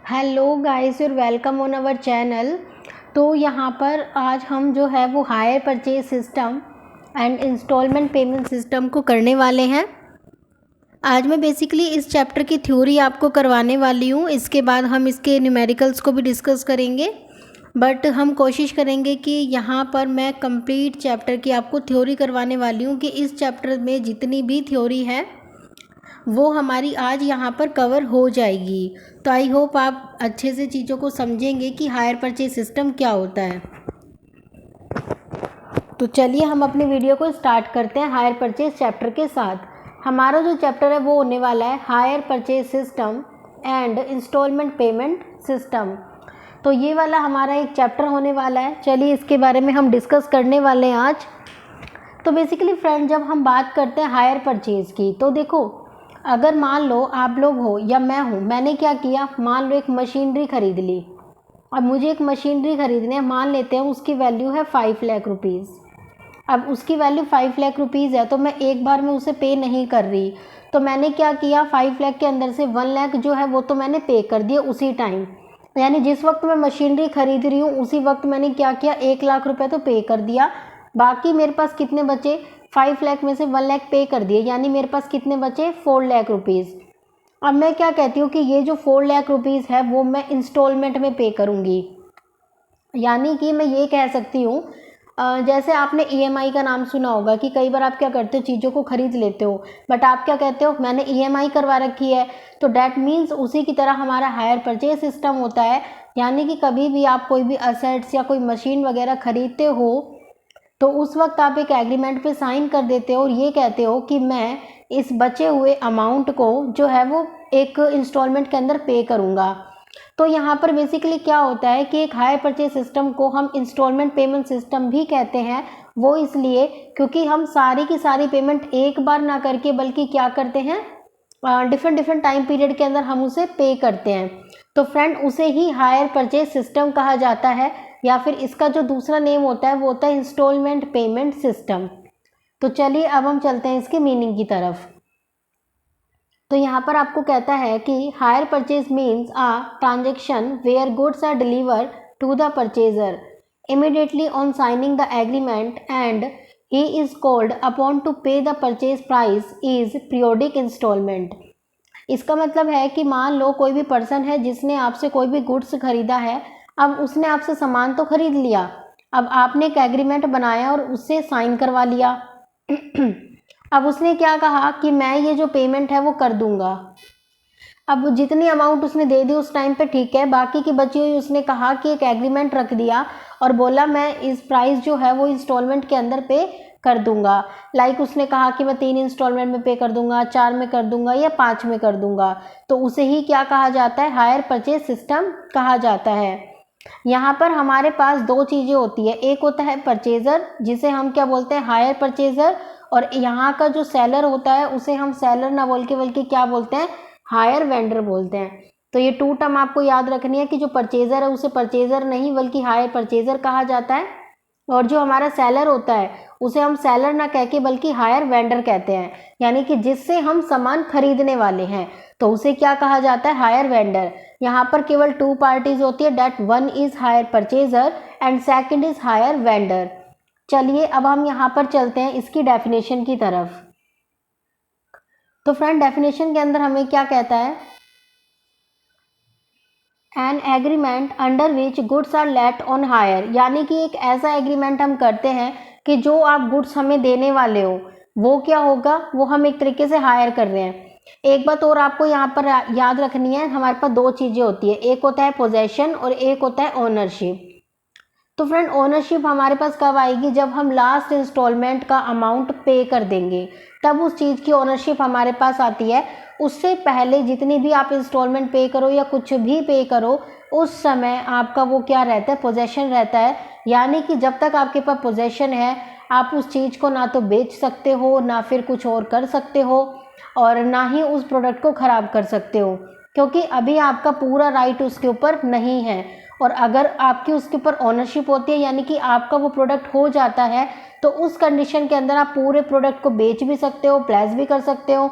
Hello guys और welcome on our channel. तो यहाँ पर आज हम जो है वो hire purchase system and installment payment system को करने वाले हैं। आज मैं बेसिकली इस चैप्टर की थ्योरी आपको करवाने वाली हूँ। इसके बाद हम इसके न्यूमेरिकल्स को भी डिस्कस करेंगे, बट हम कोशिश करेंगे कि यहाँ पर मैं कंप्लीट चैप्टर की आपको थ्योरी करवाने वाली हूँ कि इस चैप्टर में जितनी भी थ्योरी है वो हमारी आज यहाँ पर कवर हो जाएगी। तो आई होप आप अच्छे से चीज़ों को समझेंगे कि हायर परचेज सिस्टम क्या होता है। तो चलिए हम अपनी वीडियो को स्टार्ट करते हैं हायर परचेज चैप्टर के साथ। हमारा जो चैप्टर है वो होने वाला है hire purchase system and installment payment system. तो ये वाला हमारा एक चैप्टर होने वाला है। चलिए इसके बारे में हम डिस्कस करने वाले हैं आज। तो बेसिकली फ्रेंड, जब हम बात करते हैं हायर परचेज की, तो देखो, अगर मान लो आप लोग हो या मैं हूँ, मैंने क्या किया, मान लो एक मशीनरी खरीद ली। अब मुझे एक मशीनरी खरीदनी है, मान लेते हैं उसकी वैल्यू है 5 लाख रुपीज़। अब उसकी वैल्यू 5 लाख रुपीज़ है, तो मैं एक बार में उसे पे नहीं कर रही। तो मैंने क्या किया, 5 लाख के अंदर से 1 लाख जो है वो तो मैंने पे कर दिया उसी टाइम। यानी जिस वक्त मैं मशीनरी खरीद रही हूँ उसी वक्त मैंने क्या किया, 1 लाख रुपए तो पे कर दिया। बाकी मेरे पास कितने बचे, 5 लाख में से 1 लाख पे कर दिए, यानी मेरे पास कितने बचे, 4 लाख रुपीज़। अब मैं क्या कहती हूँ कि ये जो 4 लाख रुपीज़ है वो मैं इंस्टॉलमेंट में पे करूँगी। यानी कि मैं ये कह सकती हूँ, जैसे आपने ईएमआई का नाम सुना होगा कि कई बार आप क्या करते हो, चीज़ों को खरीद लेते हो, बट आप क्या कहते हो, मैंने ईएमआई करवा रखी है। तो डैट मीन्स उसी की तरह हमारा हायर परचेज सिस्टम होता है। यानी कि कभी भी आप कोई भी असेट्स या कोई मशीन वगैरह खरीदते हो तो उस वक्त आप एक एग्रीमेंट पे साइन कर देते हो और ये कहते हो कि मैं इस बचे हुए अमाउंट को जो है वो एक इंस्टॉलमेंट के अंदर पे करूँगा। तो यहाँ पर बेसिकली क्या होता है कि एक हायर परचेज सिस्टम को हम इंस्टॉलमेंट पेमेंट सिस्टम भी कहते हैं। वो इसलिए क्योंकि हम सारी की सारी पेमेंट एक बार ना करके बल्कि क्या करते हैं, डिफरेंट टाइम पीरियड के अंदर हम उसे पे करते हैं। तो फ्रेंड, उसे ही हायर परचेज सिस्टम कहा जाता है, या फिर इसका जो दूसरा नेम होता है वो होता है इंस्टॉलमेंट पेमेंट सिस्टम। तो चलिए अब हम चलते हैं इसकी मीनिंग की तरफ। तो यहाँ पर आपको कहता है कि hire purchase means a transaction where goods are delivered to the purchaser immediately on signing the agreement and he is called upon to pay the purchase price is periodic instalment. इसका मतलब है कि मान लो कोई भी पर्सन है जिसने आपसे कोई भी गुड्स खरीदा है। अब उसने आपसे सामान तो खरीद लिया, अब आपने एक एग्रीमेंट बनाया और उससे साइन करवा लिया। अब उसने क्या कहा कि मैं ये जो पेमेंट है वो कर दूंगा। अब जितनी अमाउंट उसने दे दी उस टाइम पे ठीक है, बाकी की बची हुई उसने कहा कि एक एग्रीमेंट रख दिया और बोला मैं इस प्राइस जो है वो इंस्टॉलमेंट के अंदर पे कर दूंगा। लाइक उसने कहा कि मैं 3 इंस्टॉलमेंट में पे कर दूंगा, 4 में कर दूंगा या 5 में कर दूंगा। तो उसे ही क्या कहा जाता है, हायर परचेज सिस्टम कहा जाता है। यहाँ पर हमारे पास दो चीज़ें होती है, एक होता है परचेज़र जिसे हम क्या बोलते हैं, हायर परचेज़र, और यहाँ का जो सेलर होता है उसे हम सेलर ना बोल के बल्कि क्या बोलते हैं, हायर वेंडर बोलते हैं। तो ये 2 टर्म आपको याद रखनी है कि जो परचेज़र है उसे परचेज़र नहीं बल्कि हायर परचेज़र कहा जाता है, और जो हमारा सेलर होता है उसे हम सेलर ना कह के बल्कि हायर वेंडर कहते हैं। यानी कि जिससे हम सामान खरीदने वाले हैं तो उसे क्या कहा जाता है, हायर वेंडर। यहाँ पर केवल 2 पार्टीज होती है, that 1 is hire purchaser and second is hire vendor. चलिए अब हम यहाँ पर चलते हैं इसकी डेफिनेशन की तरफ। तो फ्रेंड, डेफिनेशन के अंदर हमें क्या कहता है, an agreement under which goods are let on hire. यानी कि एक ऐसा एग्रीमेंट हम करते हैं कि जो आप गुड्स हमें देने वाले हो वो क्या होगा, वो हम एक तरीके से हायर कर रहे हैं। एक बात और आपको यहाँ पर याद रखनी है, हमारे पास 2 चीज़ें होती है, एक होता है पोजेशन और एक होता है ओनरशिप। तो फ्रेंड, ओनरशिप हमारे पास कब आएगी, जब हम लास्ट इंस्टॉलमेंट का अमाउंट पे कर देंगे तब उस चीज़ की ओनरशिप हमारे पास आती है। उससे पहले जितनी भी आप इंस्टॉलमेंट पे करो या कुछ भी पे करो उस समय आपका वो क्या रहता है, पोजेशन रहता है। यानी कि जब तक आपके पास पोजेशन है आप उस चीज़ को ना तो बेच सकते हो ना फिर कुछ और कर सकते हो और ना ही उस प्रोडक्ट को ख़राब कर सकते हो, क्योंकि अभी आपका पूरा राइट उसके ऊपर नहीं है। और अगर आपकी उसके ऊपर ओनरशिप होती है यानी कि आपका वो प्रोडक्ट हो जाता है तो उस कंडीशन के अंदर आप पूरे प्रोडक्ट को बेच भी सकते हो, प्लेस भी कर सकते हो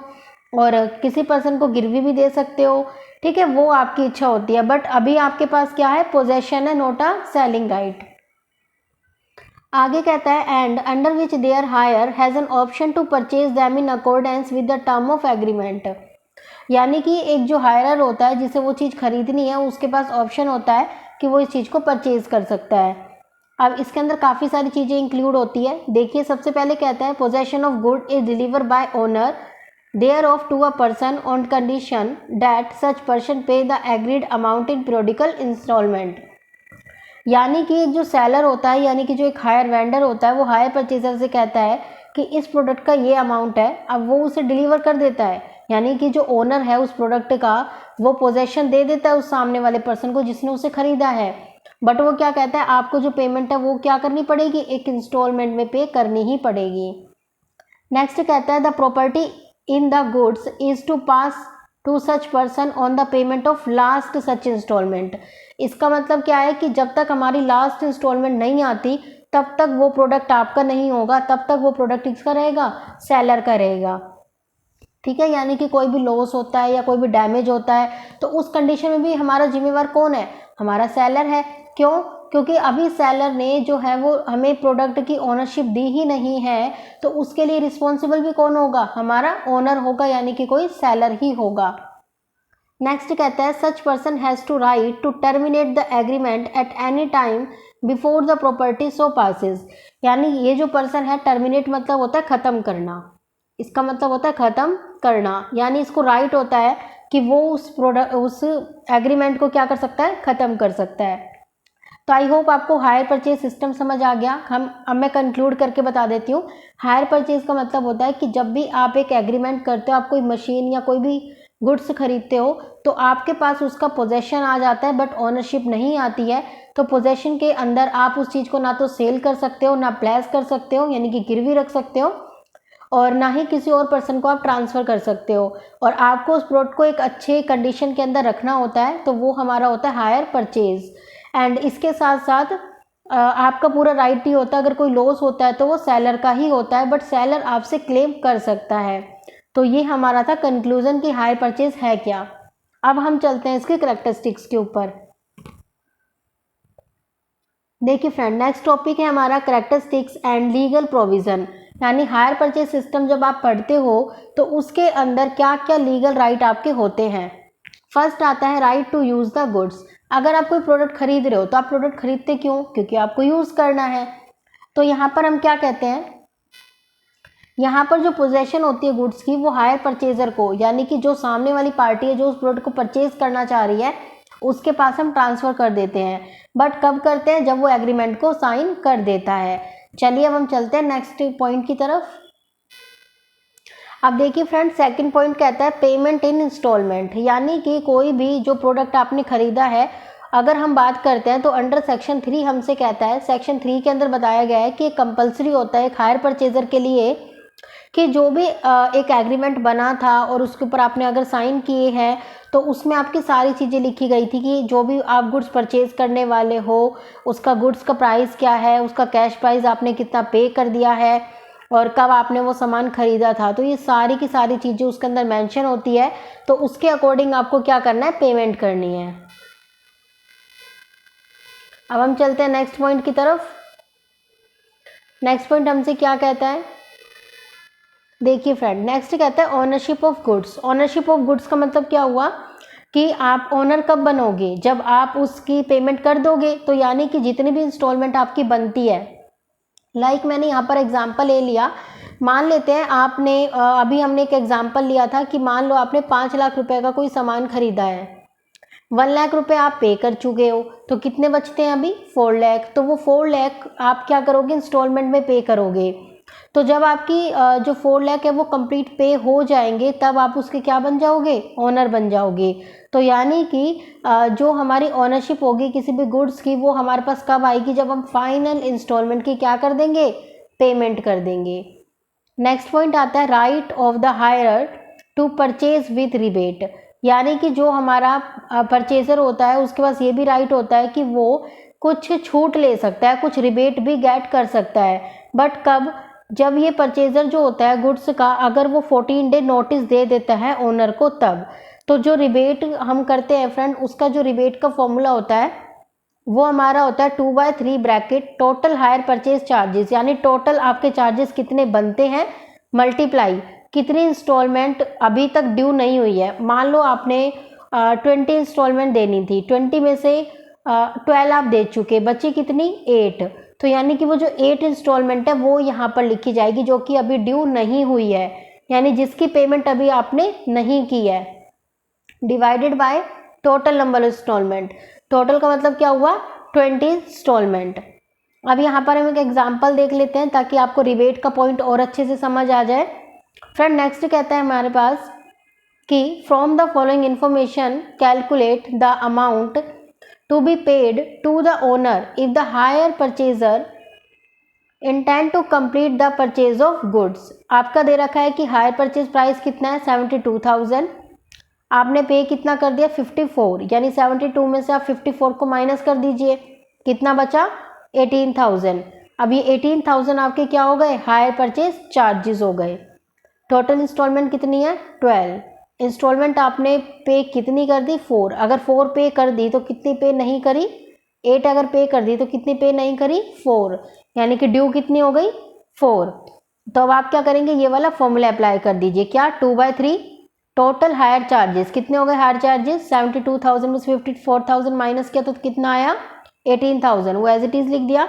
और किसी पर्सन को गिरवी भी दे सकते हो। ठीक है, वो आपकी इच्छा होती है, बट अभी आपके पास क्या है, पोजेशन है, नोट अ सेलिंग राइट। आगे कहता है and under which there hire has an option to purchase them in accordance with the term of agreement. यानी कि एक जो हायरर होता है जिसे वो चीज़ खरीदनी है, उसके पास ऑप्शन होता है कि वो इस चीज़ को परचेज कर सकता है। अब इसके अंदर काफ़ी सारी चीज़ें इंक्लूड होती है। देखिए, सबसे पहले कहता है possession of good is deliver by owner there of to a person on condition that such person pay the agreed amount in periodical instalment. यानी कि एक जो सेलर होता है, यानी कि जो एक हायर वेंडर होता है, वो हायर परचेजर से कहता है कि इस प्रोडक्ट का ये अमाउंट है, अब वो उसे डिलीवर कर देता है। यानी कि जो ओनर है उस प्रोडक्ट का, वो पोजेशन दे देता है उस सामने वाले पर्सन को जिसने उसे खरीदा है। बट वो क्या कहता है, आपको जो पेमेंट है वो क्या करनी पड़ेगी, एक इंस्टॉलमेंट में पे करनी ही पड़ेगी। नेक्स्ट कहता है the property in the goods is to pass to such person on the payment of last such installment. इसका मतलब क्या है कि जब तक हमारी लास्ट इंस्टॉलमेंट नहीं आती तब तक वो प्रोडक्ट आपका नहीं होगा, तब तक वो प्रोडक्ट किसका रहेगा, सेलर का रहेगा। ठीक है, यानी कि कोई भी लॉस होता है या कोई भी डैमेज होता है तो उस कंडीशन में भी हमारा जिम्मेवार कौन है, हमारा सेलर है। क्यों? क्योंकि अभी सेलर ने जो है वो हमें प्रोडक्ट की ओनरशिप दी ही नहीं है, तो उसके लिए रिस्पॉन्सिबल भी कौन होगा, हमारा ओनर होगा, यानी कि कोई सेलर ही होगा। नेक्स्ट कहता है such person has to right to terminate the agreement at any time before the property so passes. यानी ये जो पर्सन है, टर्मिनेट मतलब होता है ख़त्म करना, इसका मतलब होता है ख़त्म करना, यानी इसको राइट होता है कि वो उस एग्रीमेंट को क्या कर सकता है, ख़त्म कर सकता है। तो आई होप आपको हायर परचेज सिस्टम समझ आ गया। अब मैं कंक्लूड करके बता देती हूँ। हायर परचेज का मतलब होता है कि जब भी आप एक एग्रीमेंट करते हो, आप कोई मशीन या कोई भी गुड्स खरीदते हो, तो आपके पास उसका पोजेशन आ जाता है बट ओनरशिप नहीं आती है। तो पोजेशन के अंदर आप उस चीज़ को ना तो सेल कर सकते हो, ना प्लेस कर सकते हो, यानी कि गिरवी रख सकते हो, और ना ही किसी और पर्सन को आप ट्रांसफ़र कर सकते हो। और आपको उस प्रोडक्ट को एक अच्छे कंडीशन के अंदर रखना होता है, तो वो हमारा होता है हायर परचेज। एंड इसके साथ साथ आपका पूरा राइट ही होता है, अगर कोई लॉस होता है तो वो सेलर का ही होता है, बट सेलर आपसे क्लेम कर सकता है। तो ये हमारा था कंक्लूजन कि हायर परचेज है क्या। अब हम चलते हैं इसके करैक्टरिस्टिक्स के ऊपर। देखिए फ्रेंड, नेक्स्ट टॉपिक है हमारा करैक्टरिस्टिक्स एंड लीगल प्रोविज़न। यानी हायर परचेज सिस्टम जब आप पढ़ते हो तो उसके अंदर क्या क्या लीगल राइट आपके होते हैं। फर्स्ट आता है right to use the goods. अगर आप कोई प्रोडक्ट खरीद रहे हो तो आप प्रोडक्ट खरीदते क्यों, क्योंकि आपको यूज़ करना है। तो यहाँ पर हम क्या कहते हैं, यहाँ पर जो पोजेशन होती है गुड्स की, वो हायर परचेजर को, यानी कि जो सामने वाली पार्टी है जो उस प्रोडक्ट को परचेज करना चाह रही है, उसके पास हम ट्रांसफ़र कर देते हैं। बट कब करते हैं, जब वो एग्रीमेंट को साइन कर देता है। चलिए अब हम चलते हैं नेक्स्ट पॉइंट की तरफ। अब देखिए फ्रेंड, सेकंड पॉइंट कहता है पेमेंट इन इंस्टॉलमेंट। यानी कि कोई भी जो प्रोडक्ट आपने खरीदा है, अगर हम बात करते हैं तो अंडर सेक्शन 3 हमसे कहता है, सेक्शन 3 के अंदर बताया गया है कि कंपलसरी होता है एक हायर परचेजर के लिए कि जो भी एक एग्रीमेंट बना था और उसके ऊपर आपने अगर साइन किए हैं, तो उसमें आपकी सारी चीज़ें लिखी गई थी कि जो भी आप गुड्स परचेज करने वाले हो, उसका गुड्स का प्राइस क्या है, उसका कैश प्राइस आपने कितना पे कर दिया है, और कब आपने वो सामान खरीदा था। तो ये सारी की सारी चीज़ें उसके अंदर मेंशन होती है। तो उसके अकॉर्डिंग आपको क्या करना है, पेमेंट करनी है। अब हम चलते हैं नेक्स्ट पॉइंट की तरफ। नेक्स्ट पॉइंट हमसे क्या कहता है, देखिए फ्रेंड, नेक्स्ट कहता है ownership of goods. Ownership of goods का मतलब क्या हुआ कि आप ओनर कब बनोगे, जब आप उसकी पेमेंट कर दोगे। तो यानी कि जितनी भी इंस्टॉलमेंट आपकी बनती है, लाइक मैंने यहाँ पर एग्जांपल ले लिया, मान लेते हैं आपने अभी हमने एक एग्जांपल लिया था कि मान लो आपने 5 लाख रुपए का कोई सामान खरीदा है, 1 लाख रुपए आप पे कर चुके हो, तो कितने बचते हैं अभी, 4 लाख। तो वो 4 लाख आप क्या करोगे, इंस्टॉलमेंट में पे करोगे। तो जब आपकी जो 4 लाख है वो कंप्लीट पे हो जाएंगे, तब आप उसके क्या बन जाओगे, ओनर बन जाओगे। तो यानी कि जो हमारी ओनरशिप होगी किसी भी गुड्स की, वो हमारे पास कब आएगी, जब हम फाइनल इंस्टॉलमेंट की क्या कर देंगे, पेमेंट कर देंगे। नेक्स्ट पॉइंट आता है right of the hirer to purchase with rebate. यानी कि जो हमारा परचेजर होता है उसके पास ये भी राइट होता है कि वो कुछ छूट ले सकता है, कुछ रिबेट भी गेट कर सकता है। बट कब, जब ये परचेजर जो होता है गुड्स का, अगर वो 14 डे नोटिस दे देता है ओनर को, तब। तो जो रिबेट हम करते हैं फ्रेंड, उसका जो रिबेट का फॉर्मूला होता है वो हमारा होता है 2/3 bracket total hire purchase charges, यानी टोटल आपके चार्जेस कितने बनते हैं मल्टीप्लाई कितनी इंस्टॉलमेंट अभी तक ड्यू नहीं हुई है। मान लो आपने 20 इंस्टॉलमेंट देनी थी, 20 में से 12 आप दे चुके, बची कितनी 8, तो यानी कि वो जो 8 इंस्टॉलमेंट है वो यहाँ पर लिखी जाएगी जो कि अभी ड्यू नहीं हुई है, यानी जिसकी पेमेंट अभी आपने नहीं की है, divided by total number installment. Total का मतलब क्या हुआ 20 इंस्टॉलमेंट। अब यहाँ पर हम एक एग्जांपल देख लेते हैं ताकि आपको रिबेट का पॉइंट और अच्छे से समझ आ जाए। फ्रेंड नेक्स्ट कहता है हमारे पास कि from the following information calculate the amount to be paid to the owner if the hire purchaser intend to complete the purchase of goods. आपका दे रखा है कि हायर परचेज प्राइस कितना है 72,000, आपने पे कितना कर दिया 54, यानी 72 में से आप 54 को माइनस कर दीजिए, कितना बचा 18,000। अब ये 18,000 आपके क्या हो गए हायर परचेज चार्जेस हो गए। टोटल इंस्टॉलमेंट कितनी है 12, इंस्टॉलमेंट आपने पे कितनी कर दी 4, अगर 4 पे कर दी तो कितनी पे नहीं करी 8, अगर पे कर दी तो कितनी पे नहीं करी 4, यानी कि ड्यू कितनी हो गई 4। तो अब आप क्या करेंगे ये वाला फॉर्मूला अप्लाई कर दीजिए, क्या 2/3 टोटल हायर चार्जेस, कितने हो गए हायर चार्जेस 72,000 में 54,000 माइनस किया तो कितना आया 18,000, वो एज इट इज लिख दिया,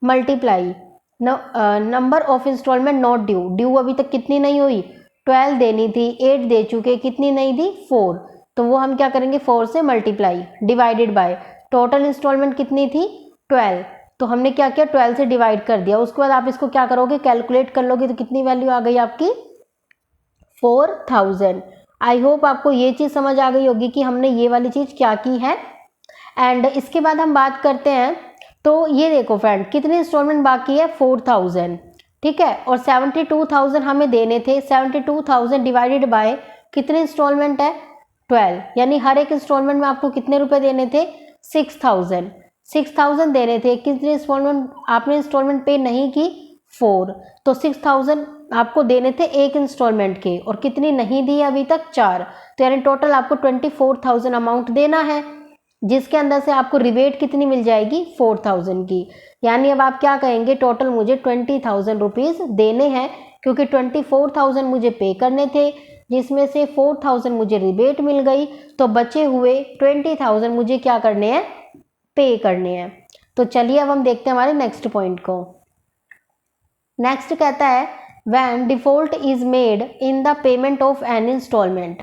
multiply number of installment not due, due अभी तक कितनी नहीं हुई 12 देनी थी, 8 दे चुके, कितनी नहीं दी 4, तो वो हम क्या करेंगे 4 से multiply divided by total installment कितनी थी 12, तो हमने क्या किया 12 से डिवाइड कर दिया। उसके बाद आप इसको क्या करोगे कैलकुलेट कर लोगे तो कितनी वैल्यू आ गई आपकी 4,000। आई होप आपको ये चीज़ समझ आ गई होगी कि हमने ये वाली चीज़ क्या की है। एंड इसके बाद हम बात करते हैं, तो ये देखो फ्रेंड कितने इंस्टॉलमेंट बाकी है 4,000, ठीक है, और 72,000 हमें देने थे, 72,000 डिवाइडेड बाय कितने इंस्टॉलमेंट है 12, यानी हर एक इंस्टॉलमेंट में आपको कितने रुपए देने थे 6,000 देने थे, कितने इंस्टॉलमेंट आपने इंस्टॉलमेंट पे नहीं की 4, तो 6,000 आपको देने थे एक इंस्टॉलमेंट के, और कितनी नहीं दी अभी तक 4, तो यानी टोटल आपको 24,000 अमाउंट देना है, जिसके अंदर से आपको रिबेट कितनी मिल जाएगी 4,000 की। यानी अब आप क्या कहेंगे टोटल मुझे 20,000 रुपीज़ देने हैं, क्योंकि 24,000 मुझे पे करने थे, जिसमें से 4,000 मुझे रिबेट मिल गई, तो बचे हुए 20,000 मुझे क्या करने हैं पे करने हैं। तो चलिए अब हम देखते हैं हमारे नेक्स्ट पॉइंट को। नेक्स्ट कहता है when default is made in the payment of an installment.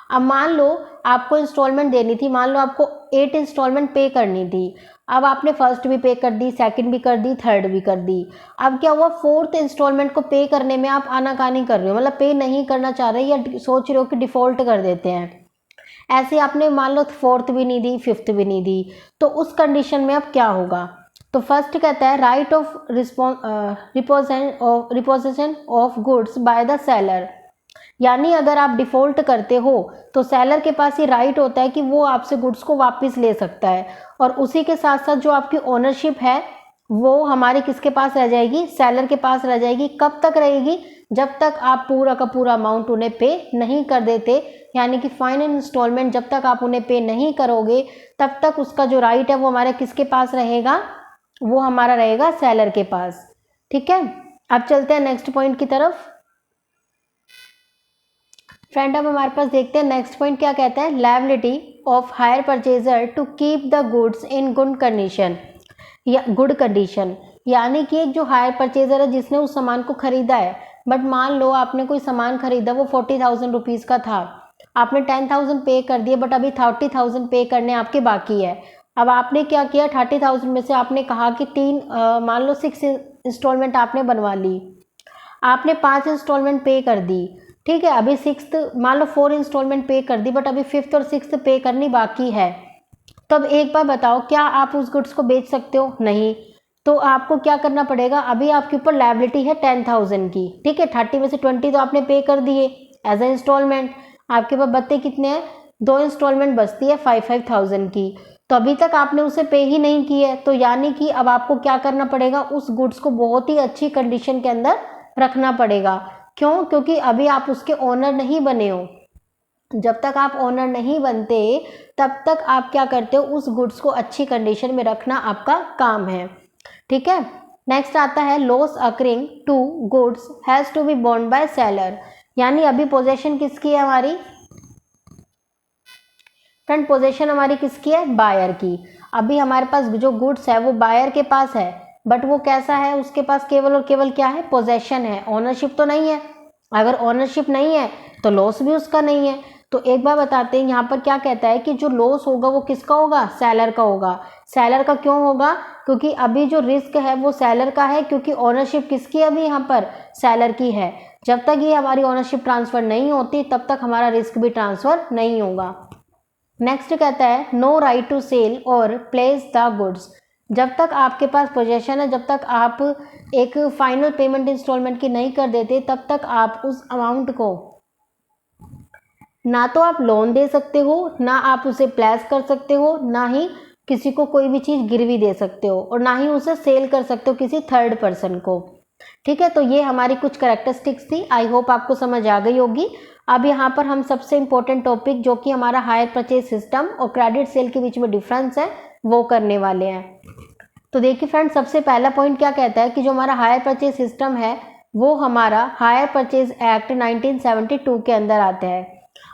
अब मान लो आपको इंस्टॉलमेंट देनी थी, मान लो आपको 8 इंस्टॉलमेंट पे करनी थी, अब आपने फर्स्ट भी पे कर दी, सेकंड भी कर दी, थर्ड भी कर दी, अब क्या हुआ 4th इंस्टॉलमेंट को पे करने में आप आनाकानी कर रहे हो, मतलब पे नहीं करना चाह रहे या सोच रहे हो कि डिफ़ॉल्ट कर देते हैं, ऐसे आपने मान लो 4th भी नहीं दी 5th भी नहीं दी, तो उस कंडीशन में अब क्या होगा। तो फर्स्ट कहता है right of reposition of goods by the seller, यानी अगर आप डिफ़ॉल्ट करते हो तो सेलर के पास ये राइट होता है कि वो आपसे गुड्स को वापस ले सकता है, और उसी के साथ साथ जो आपकी ओनरशिप है वो हमारे किसके पास रह जाएगी सेलर के पास रह जाएगी। कब तक रहेगी जब तक आप पूरा का पूरा अमाउंट उन्हें पे नहीं कर देते, यानी कि फाइनल इंस्टॉलमेंट जब तक आप उन्हें पे नहीं करोगे तब तक उसका जो राइट है वो हमारे किसके पास रहेगा, वो हमारा रहेगा सेलर के पास। ठीक है, अब चलते हैं नेक्स्ट पॉइंट की तरफ। फ्रेंड अब हमारे पास देखते हैं नेक्स्ट पॉइंट क्या कहता है, liability of hire purchaser to keep the goods in good condition या गुड कंडीशन, यानी कि एक जो हायर परचेजर है जिसने उस सामान को खरीदा है, बट मान लो आपने कोई सामान खरीदा वो 40,000 रुपीज़ का था, आपने 10,000 पे कर दिए बट अभी 30,000 पे करने आपके बाकी है। अब आपने क्या किया 30,000 में से आपने कहा कि मान लो 6 इंस्टॉलमेंट आपने बनवा ली, आपने 5 इंस्टॉलमेंट पे कर दी, ठीक है, अभी 6th मान लो 4 इंस्टॉलमेंट पे कर दी बट अभी 5th और 6th पे करनी बाकी है। तो अब एक बार बताओ क्या आप उस गुड्स को बेच सकते हो, नहीं, तो आपको क्या करना पड़ेगा, अभी आपके ऊपर लायबिलिटी है 10,000 की, ठीक है, 30 में से 20 तो आपने पे कर दिए एज ए इंस्टॉलमेंट, आपके पास बचते कितने हैं 2 इंस्टॉलमेंट बचती है 5,000 की, तो अभी तक आपने उसे पे ही नहीं की है, तो यानी कि अब आपको क्या करना पड़ेगा, उस गुड्स को बहुत ही अच्छी कंडीशन के अंदर रखना पड़ेगा। क्यों, क्योंकि अभी आप उसके ओनर नहीं बने हो, जब तक आप ओनर नहीं बनते तब तक आप क्या करते हो, उस गुड्स को अच्छी कंडीशन में रखना आपका काम है। ठीक है। नेक्स्ट आता है loss occurring to goods has to be borne by seller, यानी अभी पोजेशन किसकी है हमारी फ्रेंड, पोजेशन हमारी किसकी है, बायर की। अभी हमारे पास जो गुड्स है वो बायर के पास है, बट वो कैसा है, उसके पास केवल और केवल क्या है, पोजेशन है, ओनरशिप तो नहीं है। अगर ओनरशिप नहीं है तो लॉस भी उसका नहीं है। तो एक बार बताते हैं यहाँ पर क्या कहता है कि जो लॉस होगा वो किसका होगा, सेलर का होगा। सेलर का क्यों होगा, क्योंकि अभी जो रिस्क है वो सेलर का है, क्योंकि ओनरशिप किसकी है अभी यहाँ पर, सेलर की है। जब तक ये हमारी ओनरशिप ट्रांसफर नहीं होती तब तक हमारा रिस्क भी ट्रांसफर नहीं होगा। नेक्स्ट कहता है नो राइट टू सेल और प्लेस द गुड्स, जब तक आपके पास पोजेशन है, जब तक आप एक फाइनल पेमेंट इंस्टॉलमेंट की नहीं कर देते तब तक आप उस अमाउंट को ना तो आप लोन दे सकते हो, ना आप उसे प्लेस कर सकते हो, ना ही किसी को कोई भी चीज़ गिरवी दे सकते हो, और ना ही उसे सेल कर सकते हो किसी थर्ड पर्सन को। ठीक है, तो ये हमारी कुछ कैरेक्टरिस्टिक्स थी। आई होप आपको समझ आ गई होगी। अब यहाँ पर हम सबसे इम्पोर्टेंट टॉपिक जो कि हमारा हायर परचेज सिस्टम और क्रेडिट सेल के बीच में डिफरेंस है वो करने वाले हैं। तो देखिए फ्रेंड, सबसे पहला पॉइंट क्या कहता है कि जो हमारा हायर परचेज सिस्टम है वो हमारा हायर परचेज एक्ट 1972 के अंदर आता है,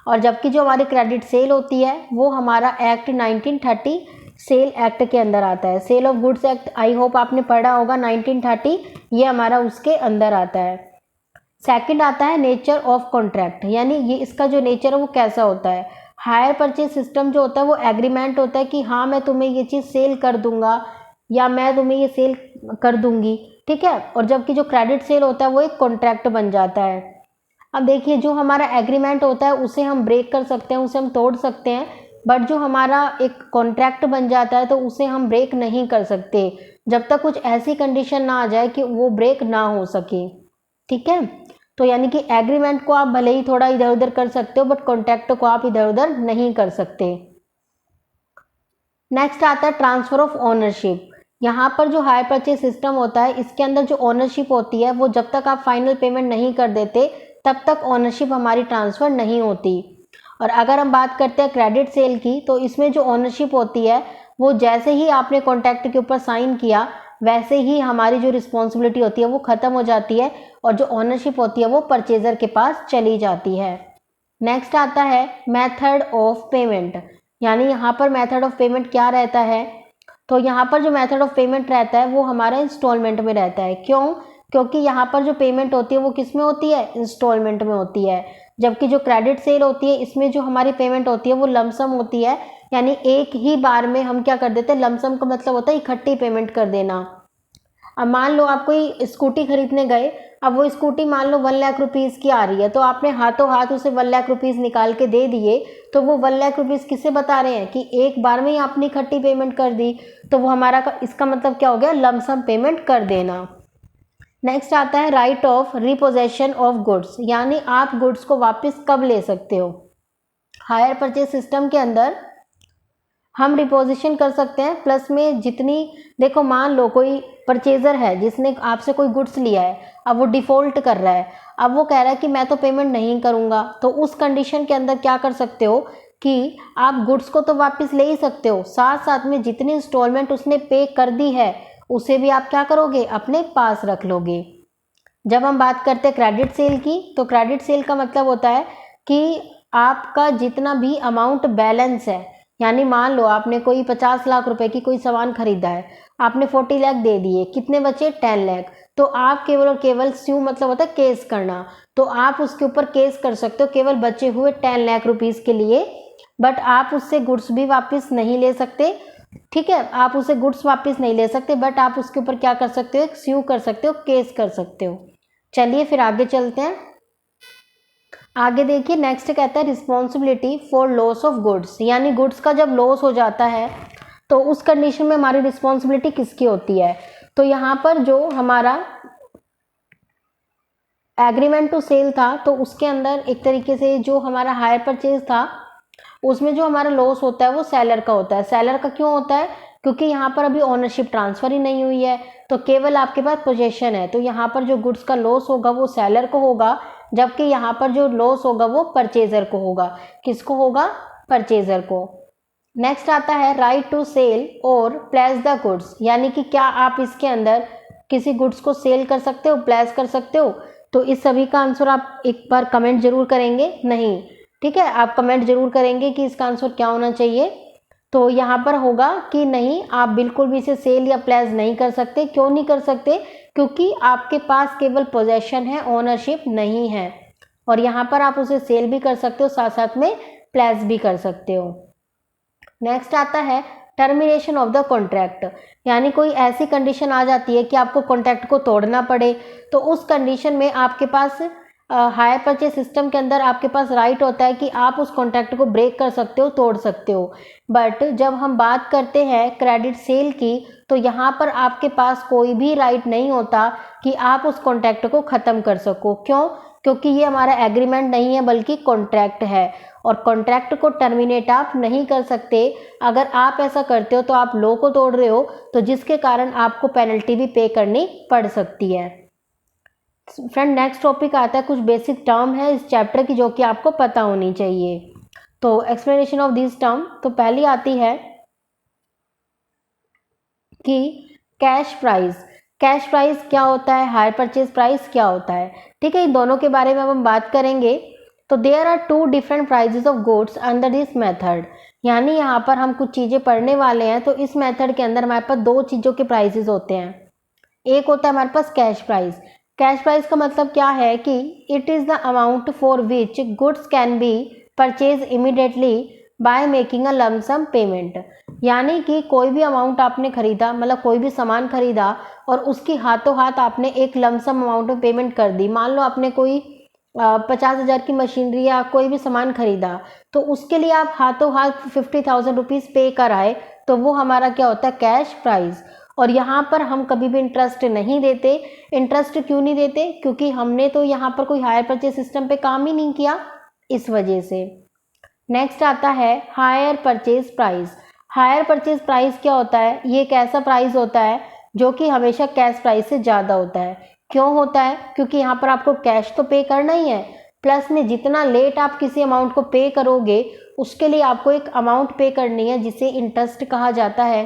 और जबकि जो हमारी क्रेडिट सेल होती है वो हमारा एक्ट 1930 सेल एक्ट के अंदर आता है। Sale of goods act I hope आपने पढ़ा होगा 1930, ये हमारा उसके अंदर आता है। सेकंड आता है नेचर ऑफ कॉन्ट्रैक्ट, यानी ये इसका जो नेचर है वो कैसा होता है। हायर परचेज सिस्टम जो होता है वो एग्रीमेंट होता है कि हाँ मैं तुम्हें ये चीज़ सेल कर दूंगा या मैं तुम्हें ये सेल कर दूंगी। ठीक है, और जबकि जो क्रेडिट सेल होता है वो एक कॉन्ट्रैक्ट बन जाता है। अब देखिए, जो हमारा एग्रीमेंट होता है उसे हम ब्रेक कर सकते हैं, उसे हम तोड़ सकते हैं, बट जो हमारा एक कॉन्ट्रैक्ट बन जाता है तो उसे हम ब्रेक नहीं कर सकते जब तक कुछ ऐसी कंडीशन ना आ जाए कि वो ब्रेक ना हो सके। ठीक है, तो यानी कि एग्रीमेंट को आप भले ही थोड़ा इधर उधर कर सकते हो, बट कॉन्ट्रैक्ट को आप इधर उधर नहीं कर सकते। नेक्स्ट आता है ट्रांसफर ऑफ ओनरशिप। यहाँ पर जो हायर परचेज सिस्टम होता है इसके अंदर जो ओनरशिप होती है वो जब तक आप फाइनल पेमेंट नहीं कर देते तब तक ओनरशिप हमारी ट्रांसफ़र नहीं होती। और अगर हम बात करते हैं क्रेडिट सेल की, तो इसमें जो ओनरशिप होती है वो जैसे ही आपने कॉन्ट्रैक्ट के ऊपर साइन किया वैसे ही हमारी जो रिस्पॉन्सिबिलिटी होती है वो ख़त्म हो जाती है, और जो ओनरशिप होती है वो परचेज़र के पास चली जाती है। नेक्स्ट आता है मेथड ऑफ पेमेंट, यानी यहाँ पर मेथड ऑफ पेमेंट क्या रहता है, तो यहाँ पर जो मेथड ऑफ पेमेंट रहता है वो हमारा इंस्टॉलमेंट में रहता है। क्यों, क्योंकि यहाँ पर जो पेमेंट होती है वो किस में होती है, इंस्टॉलमेंट में होती है। जबकि जो क्रेडिट सेल होती है इसमें जो हमारी पेमेंट होती है वो लमसम होती है, यानी एक ही बार में हम क्या कर देते हैं, लमसम का मतलब होता है इकट्ठी पेमेंट कर देना। अब मान लो आप कोई स्कूटी खरीदने गए, अब वो स्कूटी मान लो 1 लाख रुपीज़ की आ रही है, तो आपने हाथों हाथ उसे 1 लाख रुपीज़ निकाल के दे दिए, तो वो 1 लाख रुपीज़ किससे बता रहे हैं कि एक बार में ही आपने इकट्ठी पेमेंट कर दी, तो वो हमारा इसका मतलब क्या हो गया, लमसम पेमेंट कर देना। नेक्स्ट आता है right of repossession of goods, यानी आप गुड्स को वापस कब ले सकते हो। हायर परचेज सिस्टम के अंदर हम रिपोजिशन कर सकते हैं प्लस में जितनी, देखो मान लो कोई परचेज़र है जिसने आपसे कोई गुड्स लिया है, अब वो डिफ़ॉल्ट कर रहा है, अब वो कह रहा है कि मैं तो पेमेंट नहीं करूँगा, तो उस कंडीशन के अंदर क्या कर सकते हो कि आप गुड्स को तो वापस ले ही सकते हो, साथ साथ में जितनी इंस्टॉलमेंट उसने पे कर दी है उसे भी आप क्या करोगे, अपने पास रख लोगे। जब हम बात करते हैं क्रेडिट सेल की, तो क्रेडिट सेल का मतलब होता है कि आपका जितना भी अमाउंट बैलेंस है, यानी मान लो आपने कोई 50 लाख रुपए की कोई सामान खरीदा है, आपने 40 लाख दे दिए, कितने बचे 10 लाख, तो आप केवल और केवल स्यू मतलब होता है केस करना, तो आप उसके ऊपर केस कर सकते हो केवल बचे हुए 10 लाख रुपीज़ के लिए, बट आप उससे गुड्स भी वापस नहीं ले सकते। ठीक है, आप उसे गुड्स वापस नहीं ले सकते, बट आप उसके ऊपर क्या कर सकते हो, एक स्यू कर सकते हो, केस कर सकते हो। चलिए फिर आगे चलते हैं। आगे देखिए नेक्स्ट कहता है responsibility for loss of goods, यानी गुड्स का जब लॉस हो जाता है तो उस कंडीशन में हमारी रिस्पॉन्सिबिलिटी किसकी होती है। तो यहाँ पर जो हमारा एग्रीमेंट टू सेल था तो उसके अंदर एक तरीके से जो हमारा हायर परचेज था उसमें जो हमारा लॉस होता है वो सेलर का होता है। सेलर का क्यों होता है, क्योंकि यहाँ पर अभी ओनरशिप ट्रांसफ़र ही नहीं हुई है, तो केवल आपके पास पोजेशन है, तो यहाँ पर जो गुड्स का लॉस होगा वो सेलर को होगा, जबकि यहाँ पर जो लॉस होगा वो परचेजर को होगा। किसको होगा? परचेजर को। नेक्स्ट आता है राइट टू सेल और प्लेस द गुड्स, यानी कि क्या आप इसके अंदर किसी गुड्स को सेल कर सकते हो, प्लेस कर सकते हो? तो इस सभी का आंसर आप एक बार कमेंट जरूर करेंगे, नहीं, ठीक है, आप कमेंट जरूर करेंगे कि इसका आंसर क्या होना चाहिए। तो यहाँ पर होगा कि नहीं, आप बिल्कुल भी इसे सेल या प्लेस नहीं कर सकते। क्यों नहीं कर सकते? क्योंकि आपके पास केवल पोजेशन है, ओनरशिप नहीं है। और यहाँ पर आप उसे सेल भी कर सकते हो, साथ साथ में प्लेस भी कर सकते हो। नेक्स्ट आता है टर्मिनेशन ऑफ द कॉन्ट्रैक्ट, यानी कोई ऐसी कंडीशन आ जाती है कि आपको कॉन्ट्रैक्ट को तोड़ना पड़े, तो उस कंडीशन में आपके पास हायर परचेज सिस्टम के अंदर आपके पास राइट होता है कि आप उस कॉन्ट्रैक्ट को ब्रेक कर सकते हो, तोड़ सकते हो। बट जब हम बात करते हैं क्रेडिट सेल की, तो यहाँ पर आपके पास कोई भी राइट नहीं होता कि आप उस कॉन्ट्रैक्ट को ख़त्म कर सको। क्यों? क्योंकि ये हमारा एग्रीमेंट नहीं है बल्कि कॉन्ट्रैक्ट है, और कॉन्ट्रैक्ट को टर्मिनेट आप नहीं कर सकते। अगर आप ऐसा करते हो तो आप लॉ को तोड़ रहे हो, तो जिसके कारण आपको पेनल्टी भी पे करनी पड़ सकती है। फ्रेंड, नेक्स्ट टॉपिक आता है, कुछ बेसिक टर्म है इस चैप्टर की जो कि आपको पता होनी चाहिए। तो एक्सप्लेनेशन ऑफ दिस टर्म, तो पहली आती है कि कैश प्राइस। कैश प्राइस क्या होता है, हायर परचेज प्राइस क्या होता है, ठीक है, इन दोनों के बारे में हम बात करेंगे। तो there are two different prices of goods under this method, यानी यहाँ पर हम कुछ चीज़ें पढ़ने वाले हैं। तो इस मेथड के अंदर हमारे पास दो चीज़ों के प्राइजेस होते हैं। एक होता है हमारे पास कैश प्राइस। कैश प्राइस का मतलब क्या है कि it is the amount for which goods can be purchase immediately by making a lump sum payment, यानी कि कोई भी अमाउंट आपने खरीदा, मतलब कोई भी सामान खरीदा और उसकी हाथों हाथ आपने एक लमसम अमाउंट में पेमेंट कर दी। मान लो आपने कोई 50,000 की मशीनरी या कोई भी सामान खरीदा, तो उसके लिए आप हाथों हाथ 50,000 रुपीज़ पे कर आए, तो वो हमारा क्या होता है, कैश प्राइस। और यहाँ पर हम कभी भी इंटरेस्ट नहीं देते। इंटरेस्ट क्यों नहीं देते? क्योंकि हमने तो यहाँ पर कोई हायर परचेज सिस्टम पे काम ही नहीं किया, इस वजह से। नेक्स्ट आता है hire purchase price. Hire purchase price क्या होता है? ये एक ऐसा प्राइस होता है जो कि हमेशा कैश प्राइस से ज़्यादा होता है। क्यों होता है? क्योंकि यहाँ पर आपको कैश तो पे करना ही है, प्लस में जितना लेट आप किसी अमाउंट को पे करोगे उसके लिए आपको एक अमाउंट पे करनी है जिसे इंटरेस्ट कहा जाता है।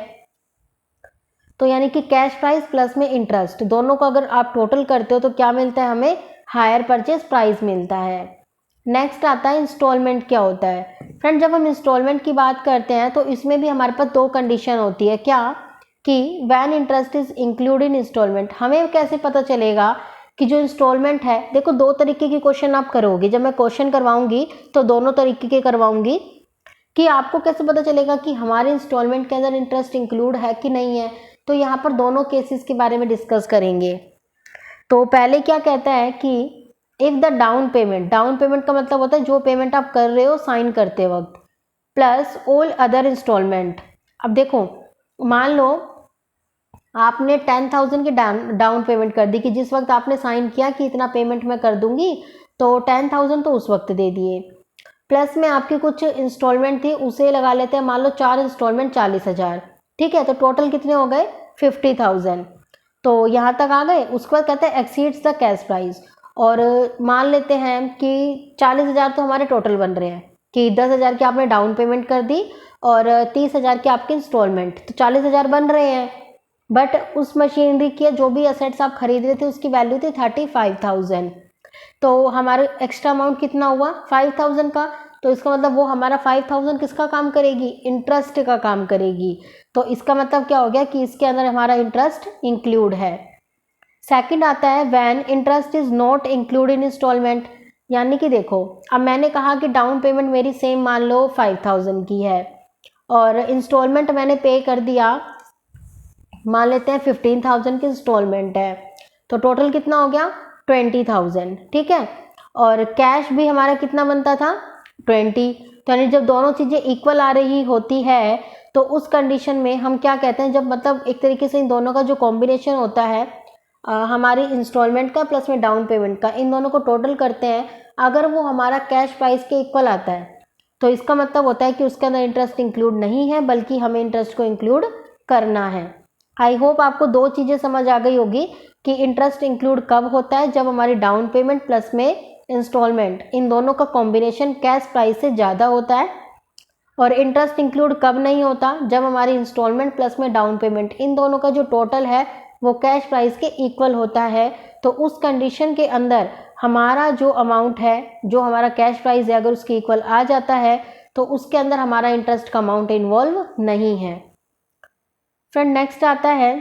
तो यानी कि कैश प्राइस प्लस में इंटरेस्ट दोनों को अगर आप टोटल करते हो तो क्या मिलता है हमें? हायर परचेज प्राइस मिलता है। नेक्स्ट आता है इंस्टॉलमेंट क्या होता है। फ्रेंड, जब हम इंस्टॉलमेंट की बात करते हैं तो इसमें भी हमारे पास दो कंडीशन होती है। क्या? कि when interest is include in installment. हमें कैसे पता चलेगा कि जो इंस्टॉलमेंट है, देखो दो तरीके की क्वेश्चन आप करोगे, जब मैं क्वेश्चन करवाऊंगी तो दोनों तरीके के करवाऊंगी। कि आपको कैसे पता चलेगा कि हमारे इंस्टॉलमेंट के अंदर इंटरेस्ट इंक्लूड है कि नहीं है? तो यहाँ पर दोनों केसेस के बारे में डिस्कस करेंगे। तो पहले क्या कहता है कि if the down payment, down payment का मतलब होता है जो पेमेंट आप कर रहे हो साइन करते वक्त, प्लस ऑल अदर इंस्टॉलमेंट। अब देखो, मान लो आपने 10,000 की डाउन पेमेंट कर दी कि जिस वक्त आपने साइन किया कि इतना पेमेंट मैं कर दूंगी, तो 10,000 तो उस वक्त दे दिए, प्लस में आपकी कुछ इंस्टॉलमेंट थी उसे लगा लेते हैं, मान लो 4 इंस्टॉलमेंट 40,000, ठीक है, तो टोटल कितने हो गए? 50,000। तो यहाँ तक आ गए। उसके बाद कहते हैं एक्सीड्स द कैश प्राइस, और मान लेते हैं कि 40,000 तो हमारे टोटल बन रहे हैं, कि 10,000 की आपने डाउन पेमेंट कर दी और 30,000 की आपके इंस्टॉलमेंट, तो 40,000 बन रहे हैं। बट उस मशीनरी के जो भी असेट्स आप खरीद रहे थे उसकी वैल्यू थी 35,000, तो हमारा एक्स्ट्रा अमाउंट कितना हुआ? 5,000 का। तो इसका मतलब वो हमारा 5,000 किसका काम करेगी? इंटरेस्ट का काम करेगी। तो इसका मतलब क्या हो गया कि इसके अंदर हमारा इंटरेस्ट इंक्लूड है। सेकंड आता है when interest is not include in installment, यानी कि देखो अब मैंने कहा कि डाउन पेमेंट मेरी सेम मान लो 5,000 की है और इंस्टॉलमेंट मैंने पे कर दिया, मान लेते हैं 15,000 की इंस्टॉलमेंट है, तो टोटल कितना हो गया? 20,000, ठीक है। और कैश भी हमारा कितना बनता था? 20। तो यानी जब दोनों चीज़ें इक्वल आ रही होती है तो उस कंडीशन में हम क्या कहते हैं, जब मतलब एक तरीके से इन दोनों का जो कॉम्बिनेशन होता है हमारी इंस्टॉलमेंट का प्लस में डाउन पेमेंट का, इन दोनों को टोटल करते हैं, अगर वो हमारा कैश प्राइस के इक्वल आता है तो इसका मतलब होता है कि उसके अंदर इंटरेस्ट इंक्लूड नहीं है बल्कि हमें इंटरेस्ट को इंक्लूड करना है। आई होप आपको दो चीज़ें समझ आ गई होगी कि इंटरेस्ट इंक्लूड कब होता है, जब हमारी डाउन पेमेंट प्लस में इंस्टॉलमेंट, इन दोनों का कॉम्बिनेशन कैश प्राइस से ज़्यादा होता है। और इंटरेस्ट इंक्लूड कब नहीं होता, जब हमारी इंस्टॉलमेंट प्लस में डाउन पेमेंट इन दोनों का जो टोटल है वो कैश प्राइस के इक्वल होता है। तो उस कंडीशन के अंदर हमारा जो अमाउंट है, जो हमारा कैश प्राइस है, अगर उसके इक्वल आ जाता है तो उसके अंदर हमारा इंटरेस्ट का अमाउंट इन्वॉल्व नहीं है। फ्रेंड नेक्स्ट आता है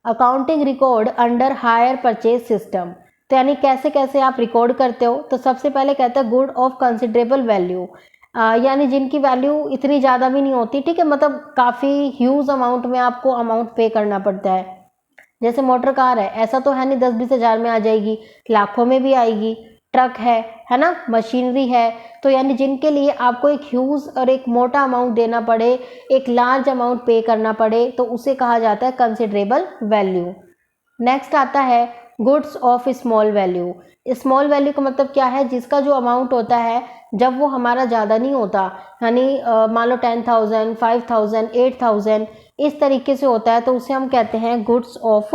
accounting record under higher purchase system. तो यानी कैसे कैसे आप रिकॉर्ड करते हो। तो सबसे पहले कहता है गुड ऑफ कंसिडरेबल वैल्यू, यानी जिनकी वैल्यू इतनी ज़्यादा भी नहीं होती, ठीक है, मतलब काफ़ी ह्यूज अमाउंट में आपको अमाउंट पे करना पड़ता है। जैसे मोटर कार है, ऐसा तो है नहीं 10-20 हज़ार में आ जाएगी, लाखों में भी आएगी। ट्रक है ना, मशीनरी है, तो यानी जिनके लिए आपको एक ह्यूज और एक मोटा अमाउंट देना पड़े, एक लार्ज अमाउंट पे करना पड़े, तो उसे कहा जाता है कंसिडरेबल वैल्यू। नेक्स्ट आता है goods of small value. Small value का मतलब क्या है, जिसका जो अमाउंट होता है जब वो हमारा ज़्यादा नहीं होता, यानी मान लो 10,000, 5,000, 8,000 इस तरीके से होता है, तो उसे हम कहते हैं गुड्स ऑफ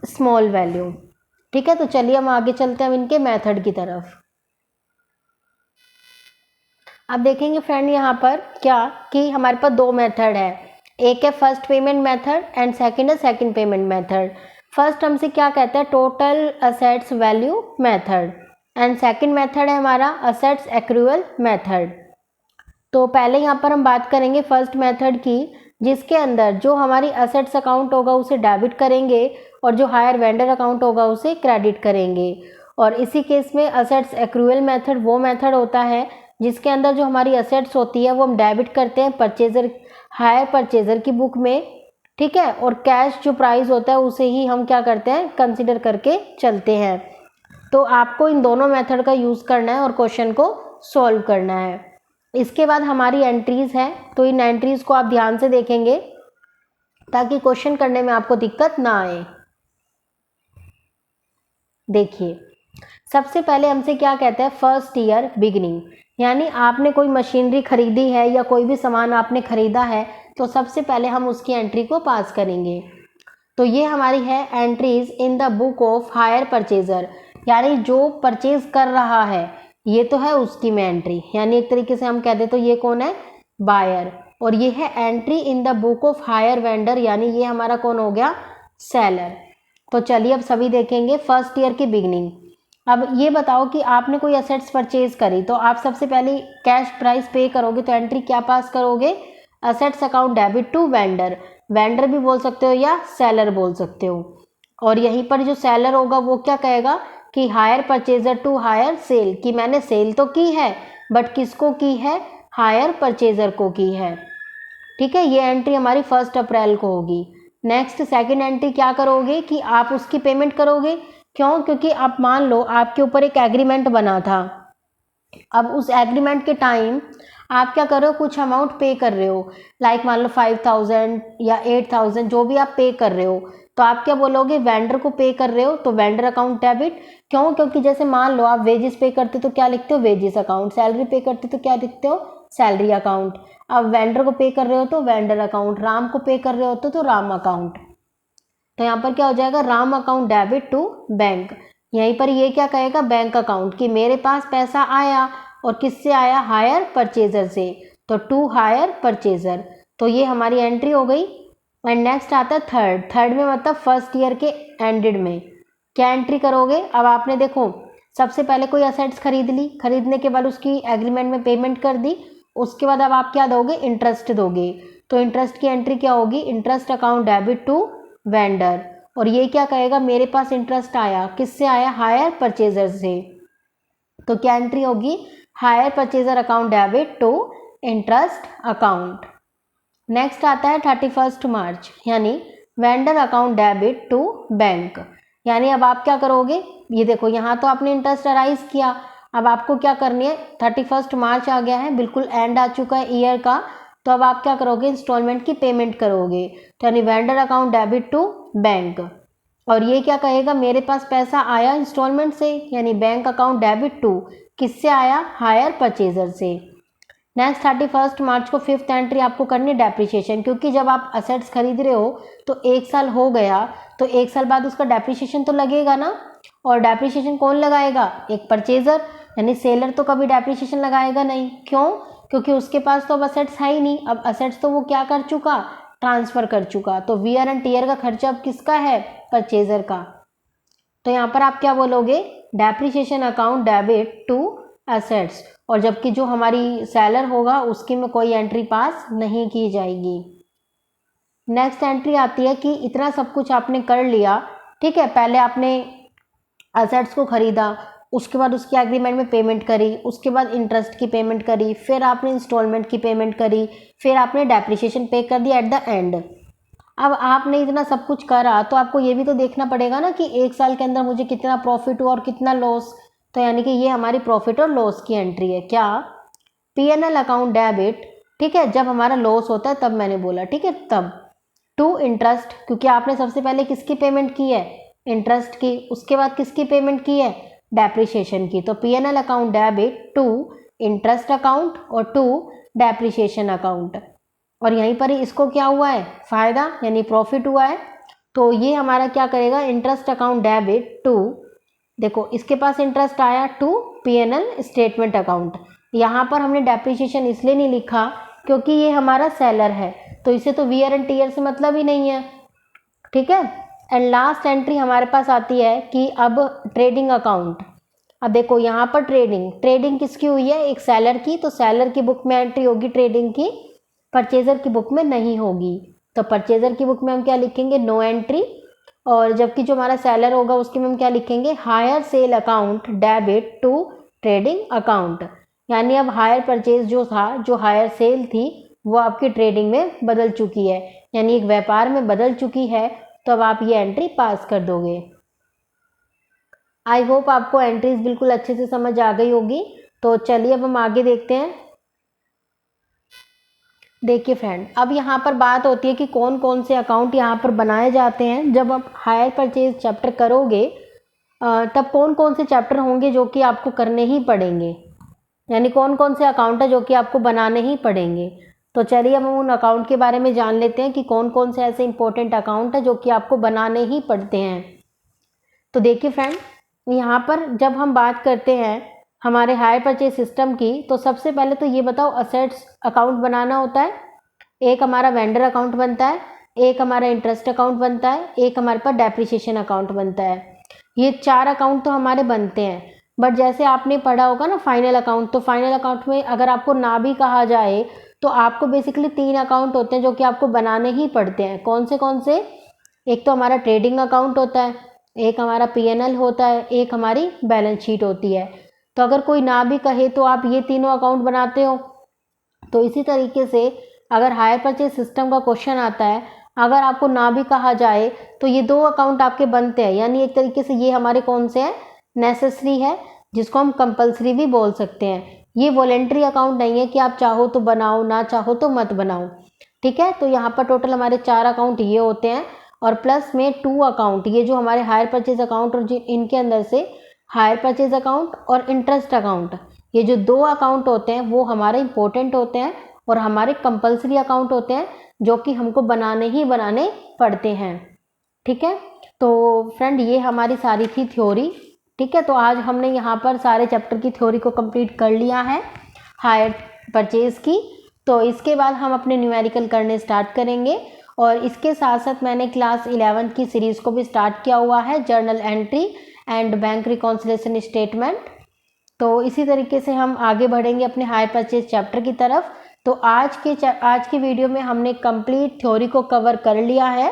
स्मॉल वैल्यू। ठीक है, तो चलिए हम आगे चलते हैं इनके मेथड की तरफ। अब देखेंगे फ्रेंड यहाँ पर क्या कि हमारे पास दो मेथड है, एक है first payment method and second है सेकंड पेमेंट मेथड। फर्स्ट हमसे क्या कहता है total assets value method and second method है हमारा असेट्स एक्रूअल मेथड। तो पहले यहाँ पर हम बात करेंगे फर्स्ट मेथड की, जिसके अंदर जो हमारी असेट्स अकाउंट होगा उसे डेबिट करेंगे और जो हायर वेंडर अकाउंट होगा उसे क्रेडिट करेंगे। और इसी केस में असेट्स एक्रूअल मेथड वो मेथड होता है जिसके अंदर जो हमारी असेट्स होती है वो हम डेबिट करते हैं परचेजर, हायर परचेजर की बुक में, ठीक है, और कैश जो प्राइस होता है उसे ही हम क्या करते हैं कंसिडर करके चलते हैं। तो आपको इन दोनों मेथड का यूज़ करना है और क्वेश्चन को सॉल्व करना है। इसके बाद हमारी एंट्रीज़ है, तो इन एंट्रीज़ को आप ध्यान से देखेंगे ताकि क्वेश्चन करने में आपको दिक्कत ना आए। देखिए सबसे पहले हमसे क्या कहता है फर्स्ट ईयर बिगिनिंग, यानी आपने कोई मशीनरी खरीदी है या कोई भी सामान आपने खरीदा है तो सबसे पहले हम उसकी एंट्री को पास करेंगे। तो ये हमारी है entries in the book of hire purchaser, यानी जो परचेज कर रहा है ये तो है उसकी में एंट्री, यानी एक तरीके से हम कह दे तो ये कौन है बायर, और ये है entry in the book of higher vendor, यानी ये हमारा कौन हो गया सेलर। तो चलिए अब सभी देखेंगे फर्स्ट ईयर की बिगनिंग। अब ये बताओ कि आपने कोई असेट्स परचेज करी तो आप सबसे पहले कैश प्राइस पे करोगे, तो एंट्री क्या पास करोगे assets account debit to vendor, vendor भी बोल सकते हो या सेलर बोल सकते हो। और यहीं पर जो सेलर होगा वो क्या कहेगा कि hire purchaser to hire sale, कि मैंने सेल तो की है बट किसको की है हायर परचेजर को की है। ठीक है, ये एंट्री हमारी 1 अप्रैल को होगी। नेक्स्ट सेकंड एंट्री क्या करोगे कि आप उसकी पेमेंट करोगे, क्यों, क्योंकि आप मान लो आपके ऊपर एक एग्रीमेंट बना था, अब उस एग्रीमेंट के टाइम आप क्या कर रहे हो कुछ अमाउंट पे कर रहे हो, लाइक मान लो 5,000 या 8,000 जो भी आप पे कर रहे हो, तो आप क्या बोलोगे वेंडर को पे कर रहे हो तो वेंडर अकाउंट डेबिट। क्यों, क्योंकि जैसे मान लो आप वेजेस पे करते तो क्या लिखते हो वेजेस अकाउंट, सैलरी पे करते तो क्या लिखते हो सैलरी अकाउंट। अब वेंडर को पे कर रहे हो तो वेंडर अकाउंट, राम को पे कर रहे हो तो राम अकाउंट। तो यहाँ पर क्या हो जाएगा Ram account debit to bank, यहीं पर ये क्या कहेगा बैंक अकाउंट कि मेरे पास पैसा आया और किससे आया हायर परचेजर से, तो टू हायर परचेजर। तो ये हमारी एंट्री हो गई। एंड नेक्स्ट आता है थर्ड में मतलब फर्स्ट ईयर के एंडेड में क्या एंट्री करोगे। अब आपने देखो सबसे पहले कोई असेट्स खरीद ली, खरीदने के बाद उसकी एग्रीमेंट में पेमेंट कर दी, उसके बाद अब आप क्या दोगे इंटरेस्ट दोगे, तो इंटरेस्ट की एंट्री क्या होगी interest account debit to vendor. और ये क्या कहेगा मेरे पास इंटरेस्ट आया, किससे आया हायर परचेजर से, तो क्या एंट्री होगी hire purchaser account debit to interest account. Next आता है 31 मार्च, यानी vendor account debit to bank, यानी अब आप क्या करोगे, ये देखो यहाँ तो आपने इंटरेस्ट अराइज किया, अब आपको क्या करनी है 31 मार्च आ गया है, बिल्कुल एंड आ चुका है ईयर का, तो अब आप क्या करोगे इंस्टॉलमेंट की पेमेंट करोगे, तो यानी vendor account debit to bank. और ये क्या कहेगा मेरे पास पैसा आया इंस्टॉलमेंट से, यानी बैंक अकाउंट डेबिट टू किससे आया हायर परचेजर से। नेक्स्ट 31 मार्च को फिफ्थ एंट्री आपको करनी है डेप्रिसिएशन, क्योंकि जब आप असेट्स खरीद रहे हो तो 1 साल हो गया तो 1 साल बाद उसका डेप्रिसिएशन तो लगेगा ना, और डेप्रिसिएशन कौन लगाएगा? एक परचेजर, यानी सेलर तो कभी डेप्रिसिएशन लगाएगा नहीं। क्यों? क्योंकि उसके पास तो अब असेट्स है ही नहीं। अब असेट्स तो वो क्या कर चुका? ट्रांसफ़र कर चुका। तो वियर एंड टीयर का खर्चा अब किसका है? परचेजर का। तो यहाँ पर आप क्या बोलोगे? Depreciation account debit to assets. और जबकि जो हमारी सेलर होगा उसकी में कोई एंट्री पास नहीं की जाएगी। नेक्स्ट एंट्री आती है कि इतना सब कुछ आपने कर लिया, ठीक है, पहले आपने असेट्स को ख़रीदा, उसके बाद उसकी एग्रीमेंट में पेमेंट करी, उसके बाद इंटरेस्ट की पेमेंट करी, फिर आपने इंस्टॉलमेंट की पेमेंट करी, फिर आपने डेप्रिसिएशन पे कर दिया एट द एंड। अब आपने इतना सब कुछ करा तो आपको ये भी तो देखना पड़ेगा ना कि एक साल के अंदर मुझे कितना प्रॉफिट हुआ और कितना लॉस। तो यानी कि ये हमारी प्रॉफिट और लॉस की एंट्री है। क्या? P&L अकाउंट डेबिट, ठीक है, जब हमारा लॉस होता है तब मैंने बोला, ठीक है, तब। टू इंटरेस्ट, क्योंकि आपने सबसे पहले किसकी पेमेंट की है? इंटरेस्ट की। उसके बाद किसकी पेमेंट की है? डेप्रिसिएशन की। तो P&L account debit to interest account और टू डेप्रिसिएशन अकाउंट। और यहीं पर ही इसको क्या हुआ है? फ़ायदा, यानी प्रॉफिट हुआ है। तो ये हमारा क्या करेगा? इंटरेस्ट अकाउंट डेबिट टू, देखो इसके पास इंटरेस्ट आया, टू P&L स्टेटमेंट अकाउंट। यहाँ पर हमने डेप्रिसिएशन इसलिए नहीं लिखा क्योंकि ये हमारा सेलर है, तो इसे तो वियर एंड टीयर से मतलब ही नहीं है, ठीक है। एंड लास्ट एंट्री हमारे पास आती है कि अब ट्रेडिंग अकाउंट। अब देखो यहाँ पर ट्रेडिंग किसकी हुई है? एक सेलर की। तो सेलर की बुक में एंट्री होगी ट्रेडिंग की, परचेजर की बुक में नहीं होगी। तो परचेजर की बुक में हम क्या लिखेंगे? No entry. और जबकि जो हमारा सेलर होगा उसके में हम क्या लिखेंगे? Hire sale account debit to trading account. यानी अब हायर परचेज जो था, जो हायर सेल थी, वो आपकी ट्रेडिंग में बदल चुकी है, यानी एक व्यापार में बदल चुकी है। तो अब आप ये एंट्री पास कर दोगे। आई होप आपको एंट्रीज बिल्कुल अच्छे से समझ आ गई होगी। तो चलिए अब हम आगे देखते हैं। देखिए फ्रेंड, अब यहाँ पर बात होती है कि कौन कौन से अकाउंट यहाँ पर बनाए जाते हैं। जब आप हायर परचेज चैप्टर करोगे तब कौन कौन से चैप्टर होंगे जो कि आपको करने ही पड़ेंगे, यानी कौन कौन से अकाउंट है जो कि आपको बनाने ही पड़ेंगे। तो चलिए हम उन अकाउंट के बारे में जान लेते हैं कि कौन कौन से ऐसे इंपॉर्टेंट अकाउंट है जो कि आपको बनाने ही पड़ते हैं। तो देखिए फ्रेंड, यहाँ पर जब हम बात करते हैं हमारे हायर परचेज सिस्टम की, तो सबसे पहले तो ये बताओ, असेट्स अकाउंट बनाना होता है, एक हमारा वेंडर अकाउंट बनता है, एक हमारा इंटरेस्ट अकाउंट बनता है, एक हमारे पास डेप्रिसिएशन अकाउंट बनता है। ये 4 अकाउंट तो हमारे बनते हैं। बट जैसे आपने पढ़ा होगा ना फाइनल अकाउंट, तो फाइनल अकाउंट में अगर आपको ना भी कहा जाए तो आपको बेसिकली 3 अकाउंट होते हैं जो कि आपको बनाने ही पड़ते हैं। कौन से? एक तो हमारा ट्रेडिंग अकाउंट होता है, एक हमारा P&L होता है, एक हमारी बैलेंस शीट होती है। तो अगर कोई ना भी कहे तो आप ये तीनों अकाउंट बनाते हो। तो इसी तरीके से अगर हायर परचेज सिस्टम का क्वेश्चन आता है, अगर आपको ना भी कहा जाए तो ये 2 अकाउंट आपके बनते हैं। यानी एक तरीके से ये हमारे कौन से हैं? नेसेसरी है, जिसको हम कंपलसरी भी बोल सकते हैं। ये वॉलेंट्री अकाउंट नहीं है कि आप चाहो तो बनाओ, ना चाहो तो मत बनाओ, ठीक है। तो यहाँ पर टोटल हमारे 4 अकाउंट ये होते हैं, और प्लस में 2 अकाउंट, ये जो हमारे हायर परचेज अकाउंट और इनके अंदर से हायर परचेज अकाउंट और इंटरेस्ट अकाउंट, ये जो 2 अकाउंट होते हैं वो हमारे इंपॉर्टेंट होते हैं और हमारे कंपलसरी अकाउंट होते हैं जो कि हमको बनाने ही बनाने पड़ते हैं, ठीक है। तो फ्रेंड, ये हमारी सारी थी थ्योरी, ठीक है। तो आज हमने यहाँ पर सारे चैप्टर की थ्योरी को कंप्लीट कर लिया है हायर परचेज की। तो इसके बाद हम अपने न्यूमेरिकल करने स्टार्ट करेंगे, और इसके साथ साथ मैंने क्लास 11 की सीरीज़ को भी स्टार्ट किया हुआ है, journal entry and bank reconciliation statement. तो इसी तरीके से हम आगे बढ़ेंगे अपने हायर परचेज चैप्टर की तरफ। तो आज की वीडियो में हमने कंप्लीट थ्योरी को कवर कर लिया है।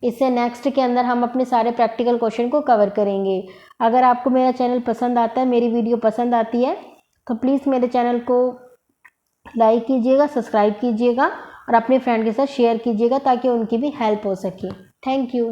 इससे नेक्स्ट के अंदर हम अपने सारे प्रैक्टिकल क्वेश्चन को कवर करेंगे। अगर आपको मेरा चैनल पसंद आता है, मेरी वीडियो पसंद आती है, तो प्लीज़ मेरे चैनल को लाइक कीजिएगा, सब्सक्राइब कीजिएगा और अपने फ्रेंड के साथ शेयर कीजिएगा ताकि उनकी भी हेल्प हो सके। Thank you.